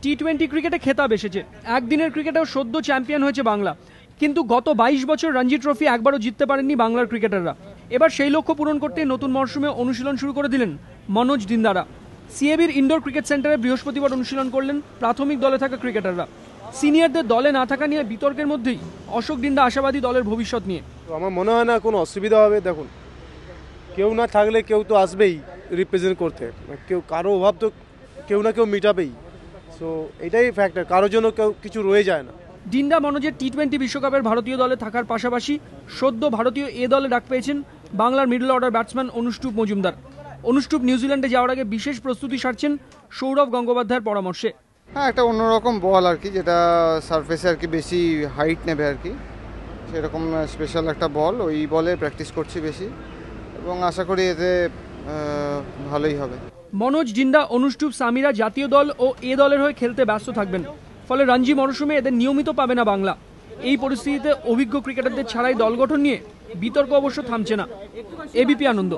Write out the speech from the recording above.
টি-20 ক্রিকেটে খেতাব এসেছে, একদিনের ক্রিকেটেও সদ্য চ্যাম্পিয়ন হয়েছে বাংলা, কিন্তু গত 22 বছর রঞ্জি ট্রফি একবারও জিততে পারেননি বাংলার ক্রিকেটাররা। এবার সেই লক্ষ্য পূরণ করতে নতুন মরশুমে অনুশীলন শুরু করে দিলেন মনোজ দিন্দারা। সিএবির ইনডোর ক্রিকেট সেন্টারে বৃহস্পতিবার অনুশীলন করলেন প্রাথমিক দলে থাকা ক্রিকেটাররা। সিনিয়রদের দলে না থাকা নিয়ে বিতর্কের মধ্যেই অশোক ডিন্ডা আশাবাদী দলের ভবিষ্যৎ নিয়ে। আমার মনে হয় না কোনো অসুবিধা হবে। দেখুন, কেউ না থাকলে কেউ তো আসবেই রিপ্রেজেন্ট করতে, কেউ কারো অভাব তো কেউ না কেউ মিটাবেই। সো এটাই ফ্যাক্টর, কারোর জন্য কেউ কিছু রয়ে যায় না। ডিন্ডা মনোজের টি-20 বিশ্বকাপের ভারতীয় দলে থাকার পাশাপাশি সদ্য ভারতীয় এ দলে ডাক পেয়েছেন বাংলার মিডল অর্ডার ব্যাটসম্যান অনুষ্টুপ মজুমদার। অনুষ্টুপ নিউজিল্যান্ডে যাওয়ার আগে বিশেষ প্রস্তুতি সারছেন সৌরভ গঙ্গোপাধ্যায়ের পরামর্শে। হ্যাঁ, একটা অন্যরকম বল আর কি, যেটা সারফেসে আর কি বেশি হাইট নেবে আর কি, সেরকম স্পেশাল একটা বল। ওই বলে প্র্যাকটিস করছি বেশি এবং আশা করি এতে ভালোই হবে। মনোজ, ডিন্ডা, অনুষ্টুপ, সামিরা জাতীয় দল ও এ দলের হয়ে খেলতে ব্যস্ত থাকবেন, ফলে রঞ্জি মরশুমে এদের নিয়মিত পাবে না বাংলা। এই পরিস্থিতিতে অভিজ্ঞ ক্রিকেটারদের ছাড়াই দল গঠন নিয়ে বিতর্ক অবশ্য থামছে না। এবিপি আনন্দ।